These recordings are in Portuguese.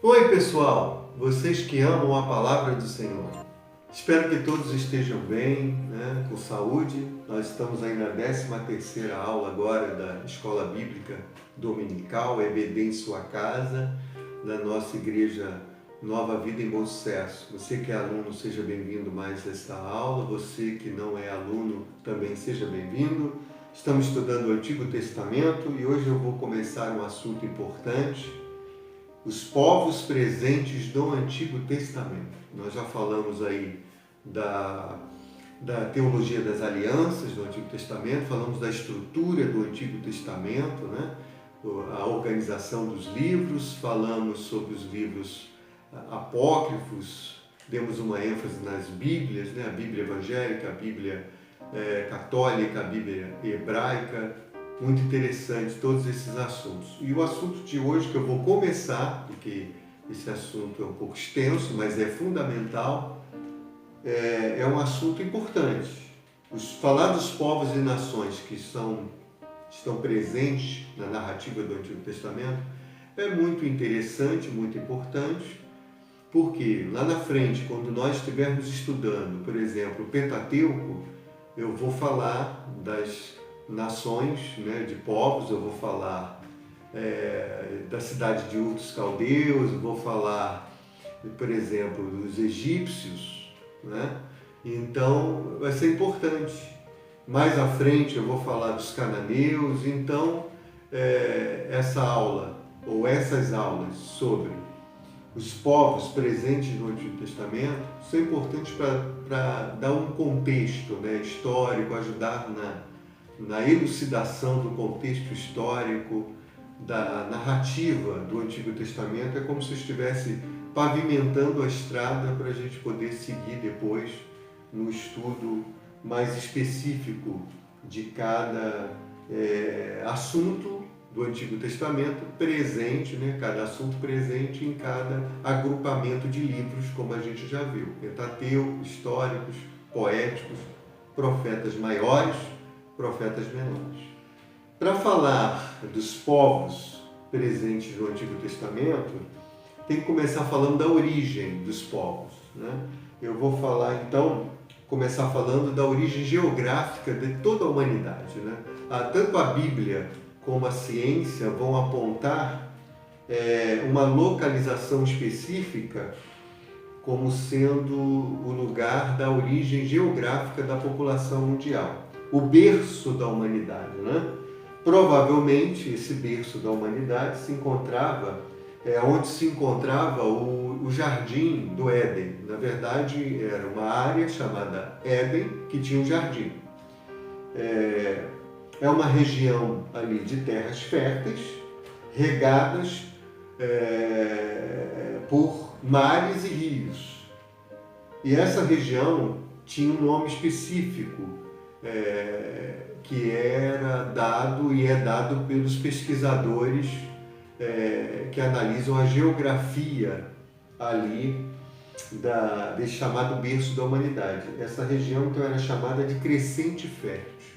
Oi pessoal, vocês que amam a palavra do Senhor. Espero que todos estejam bem, com saúde. Nós estamos aí na 13ª aula agora da Escola Bíblica Dominical, EBD em sua casa, da nossa igreja Nova Vida em Bom Sucesso. Você que é aluno, seja bem-vindo mais a esta aula. Você que não é aluno, também seja bem-vindo. Estamos estudando o Antigo Testamento e hoje eu vou começar um assunto importante: os povos presentes do Antigo Testamento. Nós já falamos aí da teologia das alianças do Antigo Testamento, falamos da estrutura do Antigo Testamento, a organização dos livros, falamos sobre os livros apócrifos, demos uma ênfase nas Bíblias, a Bíblia evangélica, a Bíblia católica, a Bíblia hebraica. Muito interessante todos esses assuntos. E o assunto de hoje que eu vou começar, porque esse assunto é um pouco extenso, mas é fundamental, é um assunto importante. Falar dos povos e nações que estão presentes na narrativa do Antigo Testamento é muito interessante, muito importante, porque lá na frente, quando nós estivermos estudando, por exemplo, o Pentateuco, eu vou falar das nações, de povos, eu vou falar da cidade de Ur dos Caldeus, eu vou falar, por exemplo, dos egípcios, Então, vai ser importante. Mais à frente eu vou falar dos cananeus. Então, essa aula, ou essas aulas sobre os povos presentes no Antigo Testamento, são importantes para dar um contexto histórico, ajudar na elucidação do contexto histórico, da narrativa do Antigo Testamento. É como se eu estivesse pavimentando a estrada para a gente poder seguir depois no estudo mais específico de cada assunto do Antigo Testamento presente, cada assunto presente em cada agrupamento de livros, como a gente já viu: Pentateuco, históricos, poéticos, profetas maiores, profetas menores. Para falar dos povos presentes no Antigo Testamento, tem que começar falando da origem dos povos. Eu vou falar então, começar falando da origem geográfica de toda a humanidade. Tanto a Bíblia como a ciência vão apontar uma localização específica como sendo o lugar da origem geográfica da população mundial, o berço da humanidade. Provavelmente esse berço da humanidade se encontrava onde se encontrava o jardim do Éden. Na verdade, era uma área chamada Éden que tinha um jardim. É uma região ali de terras férteis, regadas por mares e rios. E essa região tinha um nome específico, que era dado e é dado pelos pesquisadores que analisam a geografia ali desse chamado berço da humanidade. Essa região então era chamada de crescente fértil.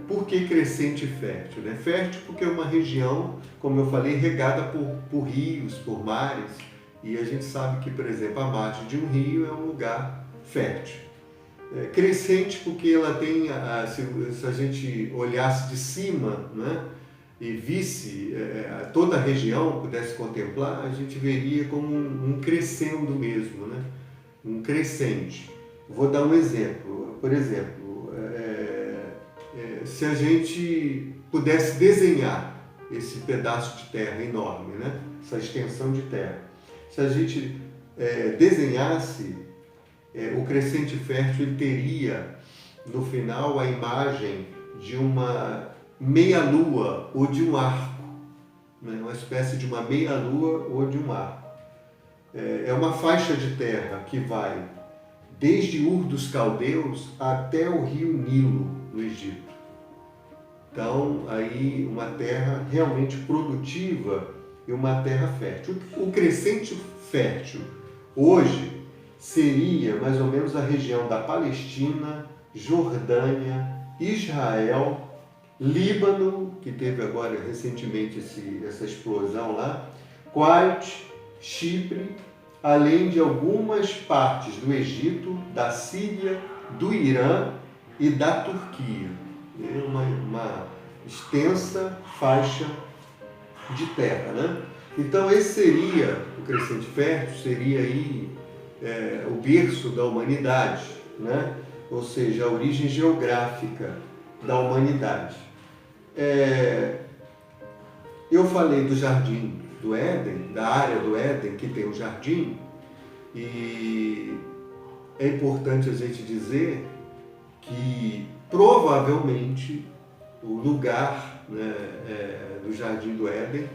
Por que crescente fértil? Fértil porque é uma região, como eu falei, regada por rios, por mares, e a gente sabe que, por exemplo, a margem de um rio é um lugar fértil. Crescente porque ela tem, se a gente olhasse de cima, e visse toda a região, pudesse contemplar, a gente veria como um crescendo mesmo, um crescente. Vou dar um exemplo. Por exemplo, se a gente pudesse desenhar esse pedaço de terra enorme, essa extensão de terra, se a gente desenhasse o crescente fértil, ele teria no final a imagem de uma meia-lua ou de um arco, uma espécie de uma meia-lua ou de um arco. É uma faixa de terra que vai desde Ur dos Caldeus até o rio Nilo, no Egito. Então, aí uma terra realmente produtiva e uma terra fértil. O crescente fértil hoje seria mais ou menos a região da Palestina, Jordânia, Israel, Líbano, que teve agora recentemente essa explosão lá, Kuwait, Chipre, além de algumas partes do Egito, da Síria, do Irã e da Turquia. É uma extensa faixa de terra, né? Então esse seria, o Crescente Fértil seria aí o berço da humanidade, né? Ou seja, a origem geográfica da humanidade. Eu falei do Jardim do Éden, da área do Éden que tem o jardim, e é importante a gente dizer que provavelmente o lugar, né, do Jardim do Éden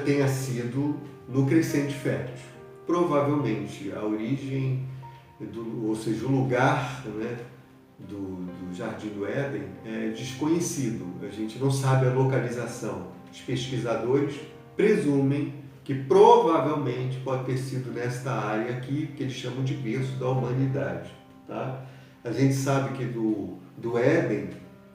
tenha sido no Crescente Fértil. Provavelmente a origem, ou seja, o lugar, né, do Jardim do Éden é desconhecido. A gente não sabe a localização. Os pesquisadores presumem que provavelmente pode ter sido nesta área aqui, que eles chamam de berço da humanidade. Tá? A gente sabe que do Éden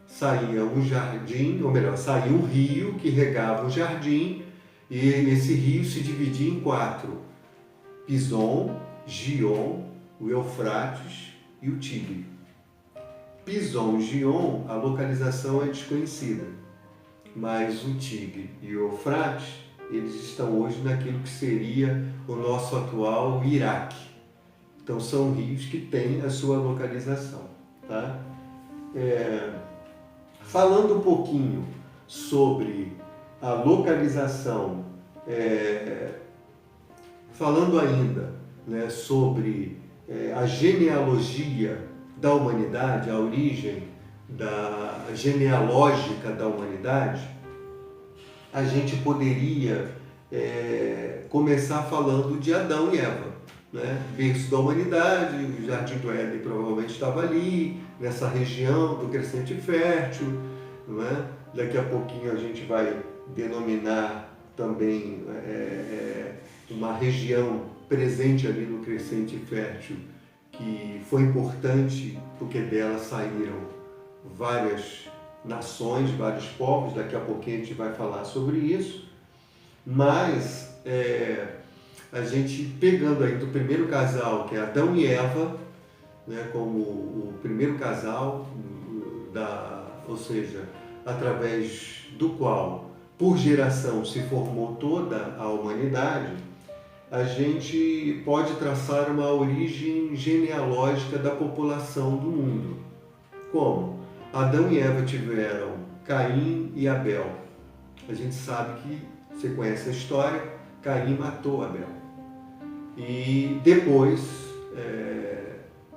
saía um jardim, ou melhor, saía um rio que regava o jardim, e esse rio se dividia em 4: Pison, Gion, o Eufrates e o Tigre. Pison e Gion, a localização é desconhecida, mas o Tigre e o Eufrates, eles estão hoje naquilo que seria o nosso atual Iraque. Então são rios que têm a sua localização. Tá? Falando um pouquinho sobre a localização, falando ainda, né, sobre a genealogia da humanidade, a origem genealógica da humanidade, a gente poderia começar falando de Adão e Eva, né? Berço da humanidade, o Jardim do Éden provavelmente estava ali, nessa região do Crescente Fértil, não é? Daqui a pouquinho a gente vai denominar também uma região presente ali no Crescente Fértil, que foi importante porque dela saíram várias nações, vários povos. Daqui a pouquinho a gente vai falar sobre isso, mas a gente pegando aí do primeiro casal, que é Adão e Eva, né, como o primeiro casal, ou seja, através do qual, por geração, se formou toda a humanidade, a gente pode traçar uma origem genealógica da população do mundo. Como? Adão e Eva tiveram Caim e Abel. A gente sabe que, você conhece a história, Caim matou Abel. E depois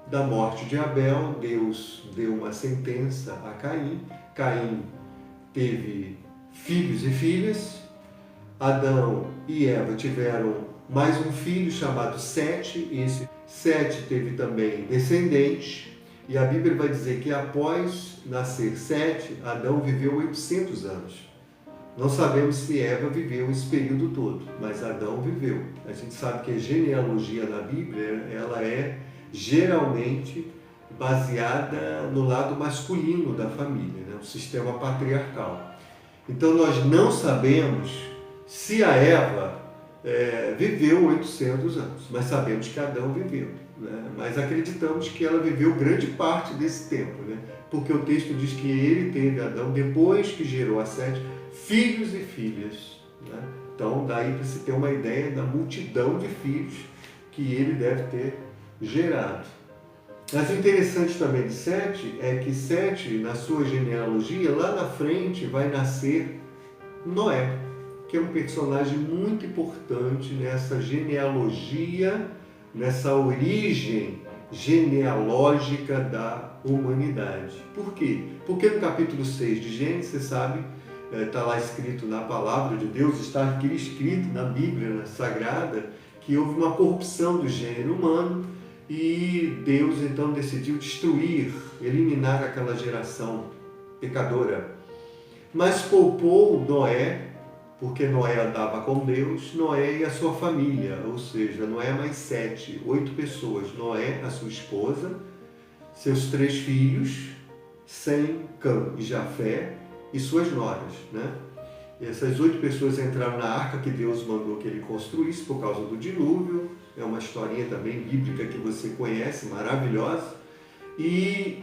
da morte de Abel, Deus deu uma sentença a Caim. Caim teve filhos e filhas. Adão e Eva tiveram mais um filho chamado Sete. Esse Sete teve também descendentes. E a Bíblia vai dizer que após nascer Sete, Adão viveu 800 anos. Não sabemos se Eva viveu esse período todo, mas Adão viveu. A gente sabe que a genealogia na Bíblia, ela é geralmente baseada no lado masculino da família, né? O sistema patriarcal. Então nós não sabemos se a Eva viveu 800 anos, mas sabemos que Adão viveu, né? Mas acreditamos que ela viveu grande parte desse tempo, né? Porque o texto diz que ele teve, Adão, depois que gerou a Sete, filhos e filhas, né? Então daí para se ter uma ideia da multidão de filhos que ele deve ter gerado. Mas o interessante também de Sete é que Sete, na sua genealogia, lá na frente vai nascer Noé, que é um personagem muito importante nessa genealogia, nessa origem genealógica da humanidade. Por quê? Porque no capítulo 6 de Gênesis, você sabe, está lá escrito na palavra de Deus, está aqui escrito na Bíblia Sagrada, que houve uma corrupção do gênero humano e Deus então decidiu destruir, eliminar aquela geração pecadora. Mas poupou Noé, porque Noé andava com Deus, Noé e a sua família, ou seja, Noé mais 7, 8 pessoas. Noé, a sua esposa, seus 3 filhos, Sem, Cã e Jafé, e suas noras, né? Essas 8 pessoas entraram na arca que Deus mandou que ele construísse por causa do dilúvio. É uma historinha também bíblica que você conhece, maravilhosa. E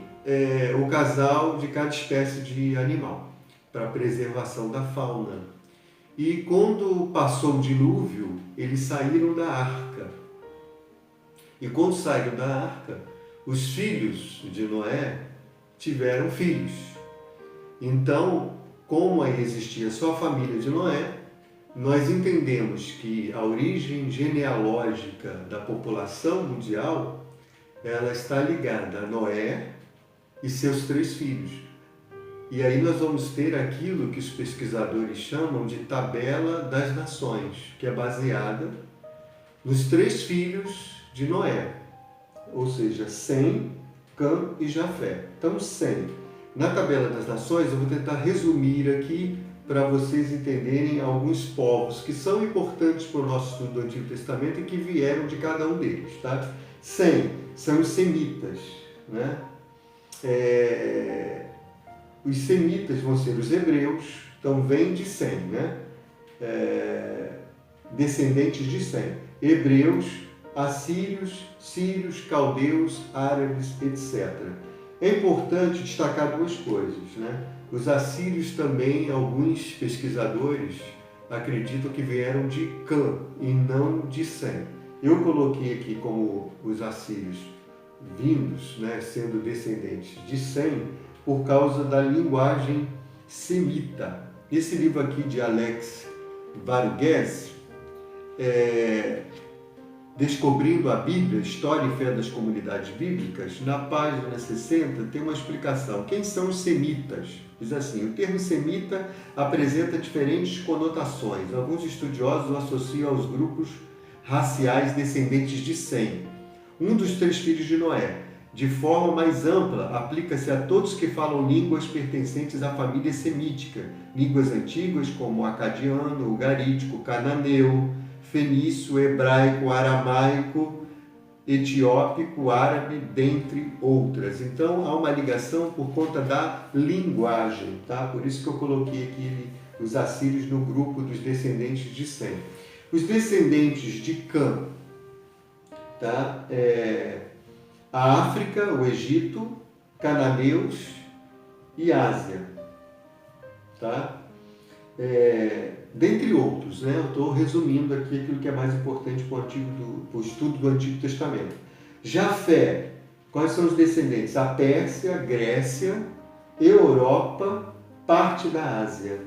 o casal de cada espécie de animal, para a preservação da fauna. E quando passou o dilúvio, eles saíram da arca. E quando saíram da arca, os filhos de Noé tiveram filhos. Então, como aí existia só a família de Noé, nós entendemos que a origem genealógica da população mundial, ela está ligada a Noé e seus 3 filhos. E aí nós vamos ter aquilo que os pesquisadores chamam de tabela das nações, que é baseada nos 3 filhos de Noé, ou seja, Sem, Cã e Jafé. Então, Sem. Na tabela das nações, eu vou tentar resumir aqui para vocês entenderem alguns povos que são importantes para o nosso estudo do Antigo Testamento e que vieram de cada um deles. Tá? Sem são os semitas, né? Os semitas vão ser os hebreus, então vem de Sem, né? Descendentes de Sem. Hebreus, assírios, sírios, caldeus, árabes, etc. É importante destacar 2 coisas, né? Os assírios também, alguns pesquisadores acreditam que vieram de Cã e não de Sem. Eu coloquei aqui como os assírios vindos, né, sendo descendentes de Sem, por causa da linguagem semita. Esse livro aqui de Alex Varghese, Descobrindo a Bíblia, História e Fé das Comunidades Bíblicas, na página 60 tem uma explicação. Quem são os semitas? Diz assim, o termo semita apresenta diferentes conotações. Alguns estudiosos o associam aos grupos raciais descendentes de Sem, um dos 3 filhos de Noé. De forma mais ampla, aplica-se a todos que falam línguas pertencentes à família semítica, línguas antigas como o acadiano, o garítico, o cananeu, fenício, hebraico, aramaico, etiópico, árabe, dentre outras. Então, há uma ligação por conta da linguagem, tá? Por isso que eu coloquei aqui os assírios no grupo dos descendentes de Sem. Os descendentes de Cã, tá? A África, o Egito, cananeus e Ásia, tá? Dentre outros, né? Eu estou resumindo aqui aquilo que é mais importante para o estudo do Antigo Testamento. Jafé, quais são os descendentes? A Pérsia, Grécia, Europa, parte da Ásia.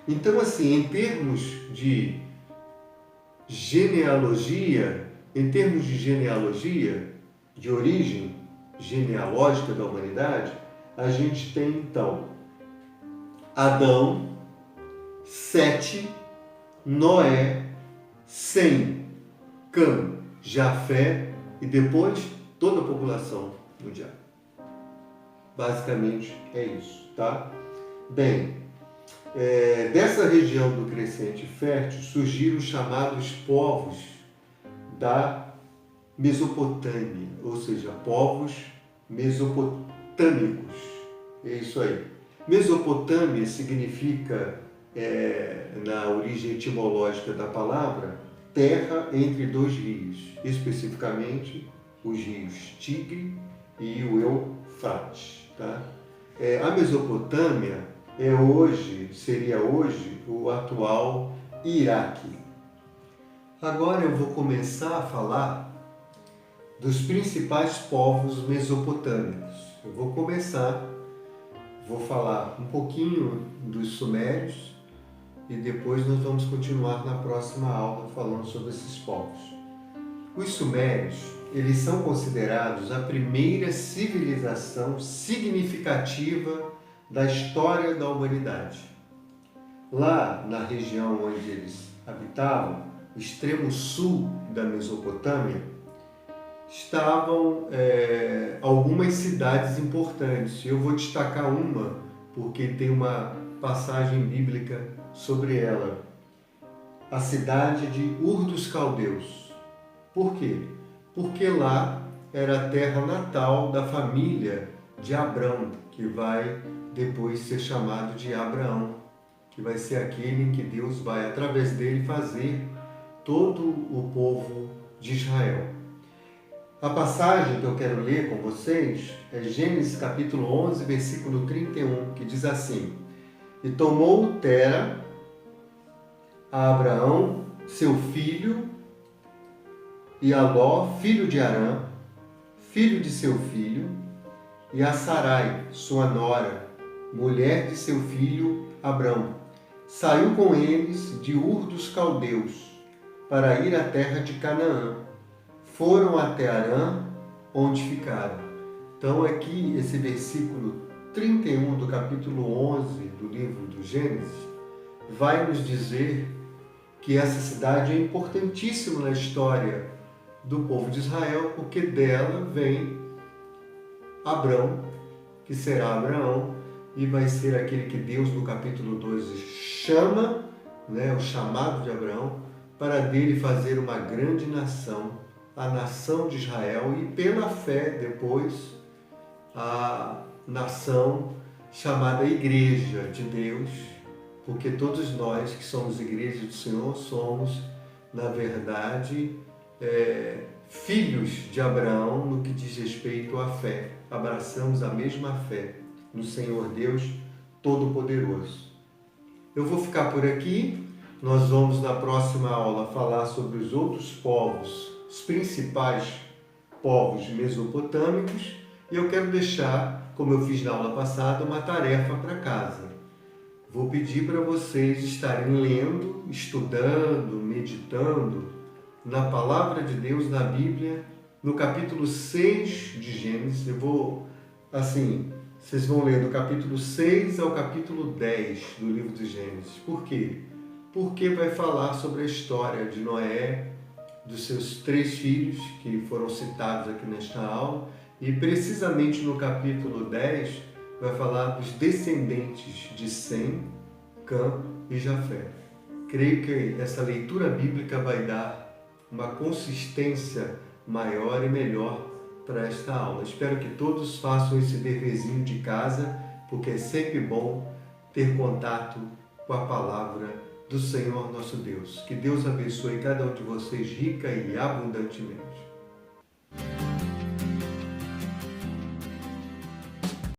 Então, assim, em termos de genealogia, de origem genealógica da humanidade, a gente tem então Adão, Sete, Noé, Sem, Cã, Jafé e depois toda a população mundial. Basicamente é isso, tá? Bem, dessa região do Crescente Fértil surgiram os chamados povos da Mesopotâmia, ou seja, povos mesopotâmicos. É isso aí. Mesopotâmia significa, na origem etimológica da palavra, terra entre 2 rios, especificamente os rios Tigre e o Eufrates. Tá? A Mesopotâmia seria hoje o atual Iraque. Agora eu vou começar a falar dos principais povos mesopotâmicos. Eu vou falar um pouquinho dos sumérios e depois nós vamos continuar na próxima aula falando sobre esses povos. Os sumérios, eles são considerados a primeira civilização significativa da história da humanidade. Lá na região onde eles habitavam, o extremo sul da Mesopotâmia, estavam algumas cidades importantes. Eu vou destacar uma porque tem uma passagem bíblica sobre ela. A cidade de Ur dos Caldeus. Por quê? Porque lá era a terra natal da família de Abrão, que vai depois ser chamado de Abraão. que vai ser aquele em que Deus vai, através dele, fazer todo o povo de Israel. A passagem que eu quero ler com vocês é Gênesis capítulo 11, versículo 31, que diz assim: E tomou Tera a Abraão, seu filho, e a Ló, filho de Harã, filho de seu filho, e a Sarai, sua nora, mulher de seu filho Abrão. Saiu com eles de Ur dos Caldeus, para ir à terra de Canaã. Foram até Harã, onde ficaram. Então aqui, esse versículo 31 do capítulo 11 do livro do Gênesis, vai nos dizer que essa cidade é importantíssima na história do povo de Israel, porque dela vem Abrão, que será Abraão, e vai ser aquele que Deus, no capítulo 2, chama, o chamado de Abraão, para dele fazer uma grande nação, a nação de Israel, e pela fé depois a nação chamada Igreja de Deus, porque todos nós que somos Igreja do Senhor somos, na verdade, filhos de Abraão no que diz respeito à fé. Abraçamos a mesma fé no Senhor Deus Todo-Poderoso. Eu vou ficar por aqui. Nós vamos na próxima aula falar sobre os outros povos, os principais povos mesopotâmicos, e eu quero deixar, como eu fiz na aula passada, uma tarefa para casa. Vou pedir para vocês estarem lendo, estudando, meditando na Palavra de Deus, na Bíblia, no capítulo 6 de Gênesis. Vocês vão ler do capítulo 6 ao capítulo 10 do livro de Gênesis. Por quê? Porque vai falar sobre a história de Noé, dos seus 3 filhos, que foram citados aqui nesta aula, e precisamente no capítulo 10 vai falar dos descendentes de Sem, Cã e Jafé. Creio que essa leitura bíblica vai dar uma consistência maior e melhor para esta aula. Espero que todos façam esse deverzinho de casa, porque é sempre bom ter contato com a palavra do Senhor nosso Deus. Que Deus abençoe cada um de vocês rica e abundantemente.